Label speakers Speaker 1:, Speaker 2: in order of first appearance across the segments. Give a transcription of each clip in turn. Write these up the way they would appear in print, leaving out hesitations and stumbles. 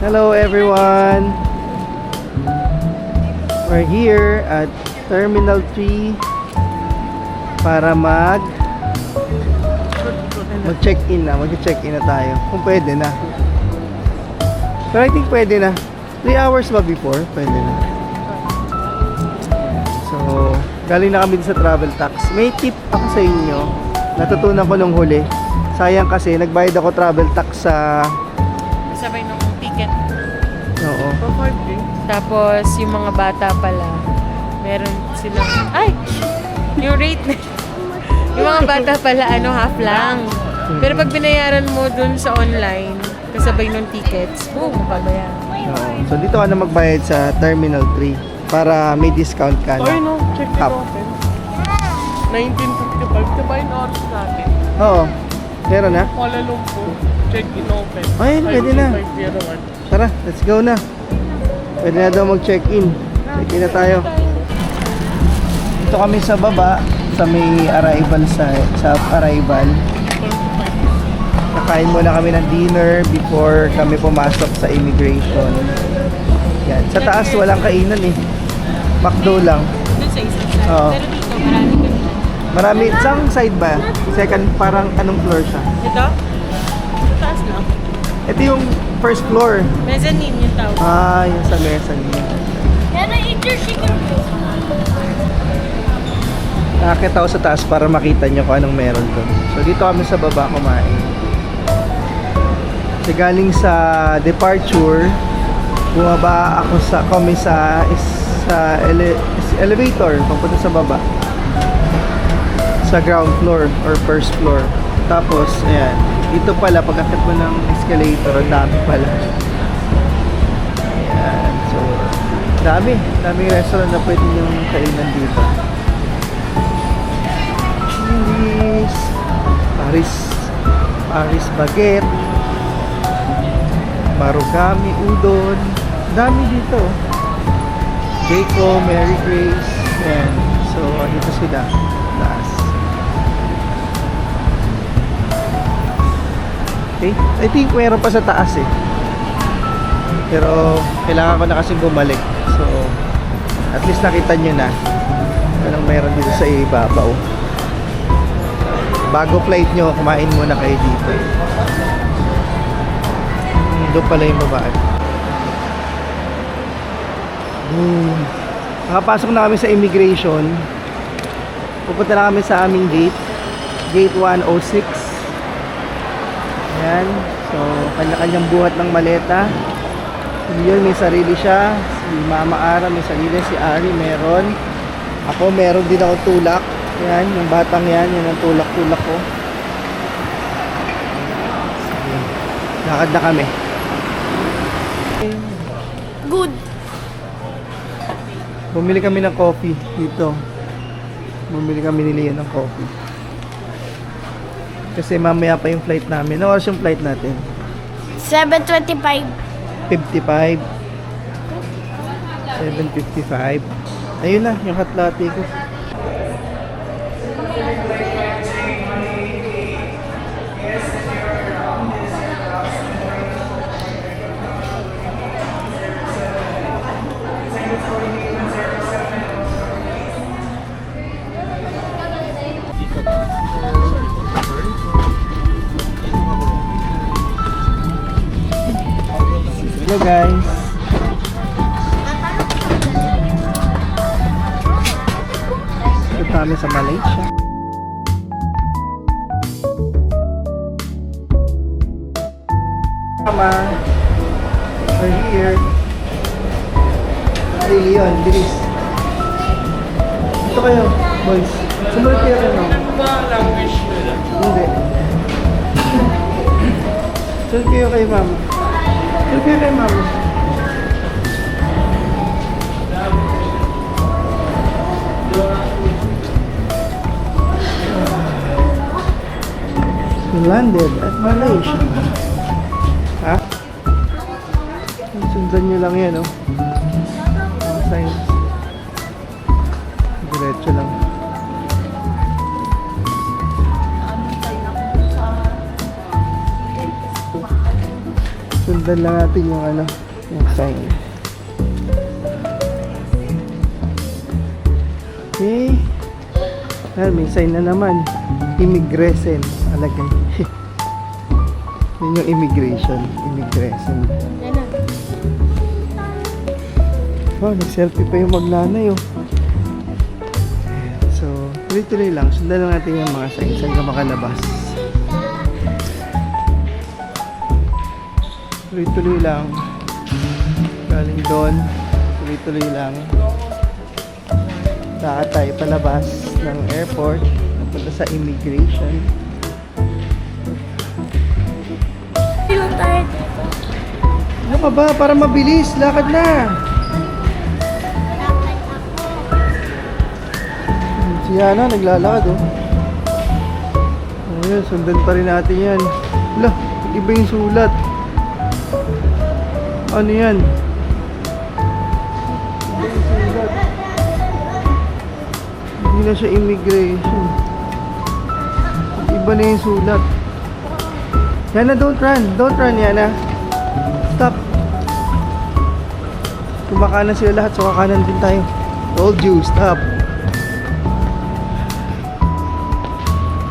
Speaker 1: Hello everyone! We're here at Terminal 3 para mag-check-in na. Mag-check-in na tayo. Kung pwede na. Pero I think pwede na. 3 hours ba before? Pwede na. So, galing na kami sa travel tax. May tip ako sa inyo. Natutunan ko nung huli. Sayang kasi, nagbayad ako travel tax sa...
Speaker 2: Sabay ng ticket.
Speaker 1: Oo.
Speaker 2: Tapos, yung mga bata pala, meron silang... Ay! Yung rate na... yung mga bata pala, half lang. Pero pag binayaran mo dun sa online, kasabay ng tickets, boom, mababayaran.
Speaker 1: Oo. So, dito ka na magbayad sa Terminal 3 para may discount ka na.
Speaker 3: Ay no, check it
Speaker 1: Half.
Speaker 3: open. 1955, diba yung oras natin?
Speaker 1: Oo. Meron na?
Speaker 3: Kuala Lumpur, check it open.
Speaker 1: Ay, pwede na.
Speaker 3: 5501.
Speaker 1: Tara, let's go na. Pwede na daw mag-check-in. Check-in na tayo. Dito kami sa baba, sa may arrival sa arrival. Nakain muna kami ng dinner before kami pumasok sa immigration. Yan. Sa taas walang kainan eh. McDo lang.
Speaker 2: Dun sa isang side.
Speaker 1: Oo.
Speaker 2: Pero dito, marami kami.
Speaker 1: Marami. Saan side ba? Second, parang anong floor siya?
Speaker 2: Ito? Taas lang.
Speaker 1: Ito yung first floor.
Speaker 2: Mezzanine yung tawag.
Speaker 1: Ah, yung sa mezzanine. Nakakita ako sa taas para makita nyo kung anong meron doon. So dito kami sa baba kumain. Kasi galing sa departure, bumaba ako sa elevator papunta sa baba. Sa ground floor or first floor. Tapos, ayan. Dito pala, pag-akit mo ng escalator, ang dami pala. Ayan. So, daming restaurant na pwede nyo kainan dito. Chili's, Paris Baguette, Marugami Udon. Dami dito. Jayco, Mary Grace. Ayan. So, dito sila. Taas. Okay. I think meron pa sa taas eh. Pero kailangan ko na kasi bumalik. So at least nakita nyo na anong meron dito sa ibabaw. Bago flight nyo, kumain muna kayo dito. Doon pala yung babae. Nakapasok na kami sa immigration. Pupunta na kami sa aming gate. Gate 106. Ayan. So, kanya-kanyang buhat ng maleta. Yun, may sarili siya. Si Mama Ara, may sarili. Si Ari, meron. Ako, meron din ako tulak. Ayan, yung batang yan. Yan ang tulak-tulak ko. Sige. Lakad na kami.
Speaker 4: Good.
Speaker 1: Bumili kami ng coffee dito. Bumili kami ni Leo ng coffee. Kasi mamaya pa yung flight namin. Ano oras yung flight natin?
Speaker 4: 7:25.
Speaker 1: 55. 7:55. Ayun na, yung hot latte ko. Hello guys. Ito kami sa Malaysia. Mama, we're here. Hey Leon, bilis. Ito kayo, boys. Sumunod kayo rin, no?
Speaker 3: Language nila.
Speaker 1: Hindi. Sumunod kayo kay ma'am. Sumunod kayo kay ma'am. We landed at Malaysia. Ha? Sundan nyo lang yan, oh. Mga signs. Diretso lang. Sundan lang natin yung ano, yung sign. Okay. May sign na naman. Immigration. Alagay. Yun yung immigration. Immigration.
Speaker 4: Yan na.
Speaker 1: Oh, nag-selfie pa yung magnanay, oh. So, tuloy-tuloy lang. Sundan lang natin yung mga signs. Saan ka makalabas. Tuloy-tuloy lang. Galing doon. Tuloy-tuloy lang. Lakad tayo palabas ng airport. Punta sa immigration.
Speaker 4: Feel tired dito.
Speaker 1: Ano ka ba? Para mabilis. Lakad na.
Speaker 4: Lakad ako.
Speaker 1: Si Yana naglalakad, oh. Ayun, sundan pa rin natin yan. Wala, iba yung sulat. Ano yan? Iba yung sulat. Hindi na siya immigration. Iba na yung sulat. Yana, don't run. Don't run, Yana. Stop. Kumakanan sila lahat, so kakanan din tayo. Told you, stop.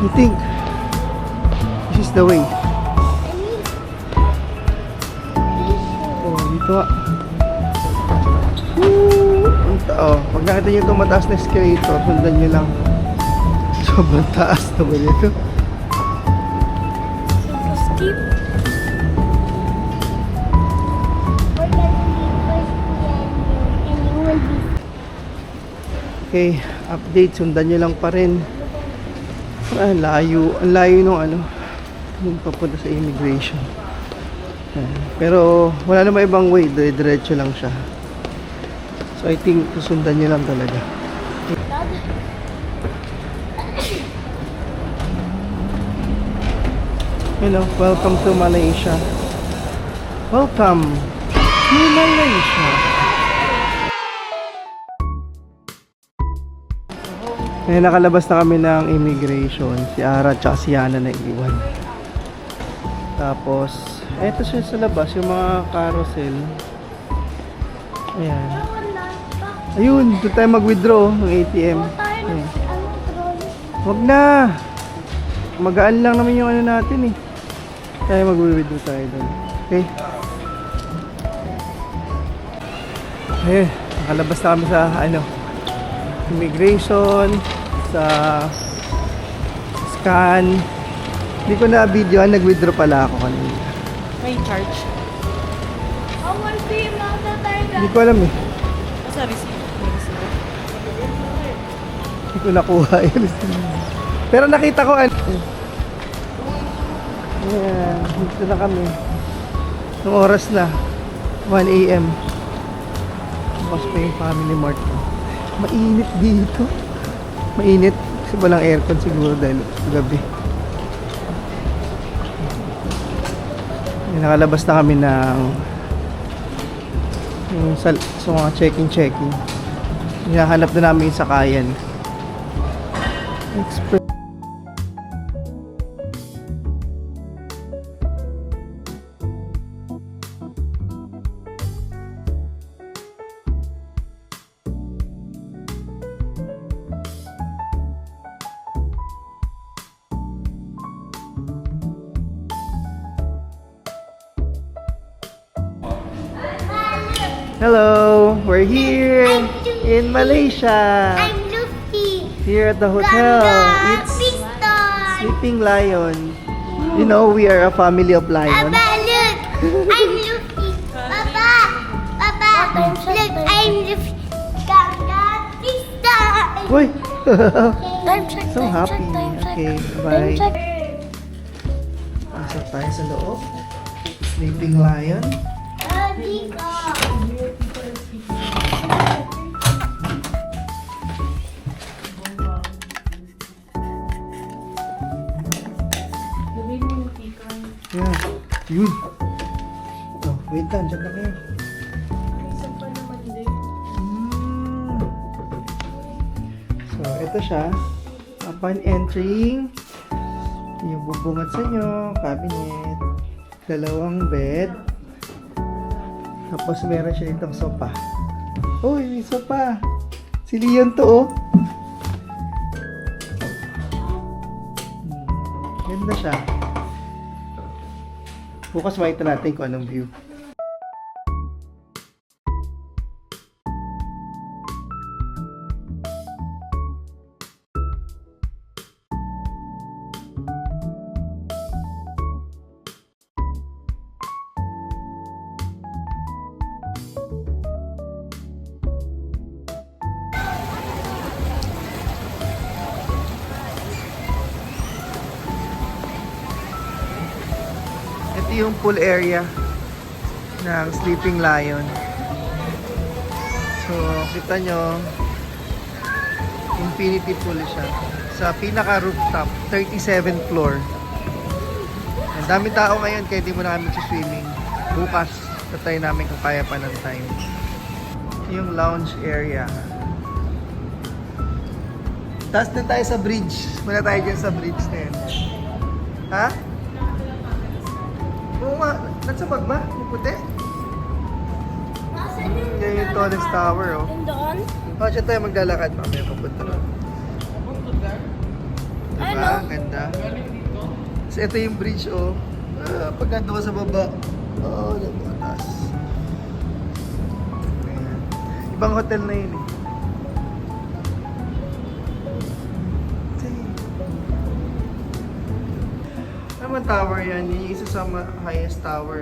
Speaker 1: I think this is the way. Oh, dito nga. Oh, pag nakita nyo itong mataas na escalator, sundan nyo lang. Sobrang taas naman ito.
Speaker 4: Super steep. We're gonna be first and you will be.
Speaker 1: Okay, update, sundan nyo lang pa rin. Ang layo nung ano, yung papunta sa immigration. Ayan. Pero wala namang ibang way, diretso lang siya. So I think susundan nyo lang talaga. Hello, welcome to Malaysia. Welcome to Malaysia. Ngayon nakalabas na kami ng immigration. Si Ara at si Yana na iwan. Tapos, eto siya sa labas, yung mga carousel. Ayan. Ayun, doon tayo mag-withdraw ng ATM. Ayan. Wag na! Magaan lang naman yung ano natin eh. Tayo mag-withdraw tayo doon. Okay? Ayun, nakalabas na kami sa ano, immigration, sa scan. Hindi ko na videoan, nag-withdraw pala ako kanina.
Speaker 2: May charge.
Speaker 4: I want to be mother tiger.
Speaker 1: Hindi ko alam eh.
Speaker 2: Sa receipt. May receipt.
Speaker 1: Hindi ko nakuha yun. Pero nakita ko ano. Ayan, dito na kami. Nung oras na, 1 AM. Tapos pa yung family mart ko. Mainit dito. Mainit. Kasi walang aircon siguro dahil gabi. Nakalabas na kami ng yung sa mga checking. Hinahanap na namin yung sakayan. Express. Hello, we're here in Malaysia.
Speaker 4: I'm Luffy.
Speaker 1: Here at the hotel. It's
Speaker 4: Piston.
Speaker 1: Sleeping Lion. You know, we are a family of lions.
Speaker 4: Papa, look. I'm Luffy. Papa, look. I'm Luffy. Ganga Piston.
Speaker 1: Uy!
Speaker 4: Time check.
Speaker 1: So happy. Okay, bye. Pasok tayo sa loob. Sleeping Lion. Yeah. Yun. Oh, wait lang. Diyan na kayo. So, ito siya. Upon entering, yung bubungat sa inyo, cabinet, dalawang bed, Tapos meron siya ditong sopa. Uy, may sopa. Si Leon to, oh. Ganda siya. Bukas makita natin kung anong view. Ito yung pool area ng Sleeping Lion. So, kita nyo, infinity pool siya. Sa pinaka rooftop, 37th floor. Ang dami tao ngayon kaya di mo na kami swimming. Bukas, tatry namin kung kaya pa ng time. Yung lounge area. Taas na tayo sa bridge. Muna tayo dyan sa bridge na yun. Ha? Oo nga, nasa bag ba? Yung puti? Yan yung tallest tower, oh.
Speaker 4: And doon?
Speaker 1: Oh, siya tayo maglalakad. Mamaya papunta na. Diba? Ang ganda. So, ito yung bridge, oh. Pag nandun ka sa baba. Oh, nagbutas. Ayan. Ibang hotel na yun, eh. Ano tower yan? Yung isa sa highest tower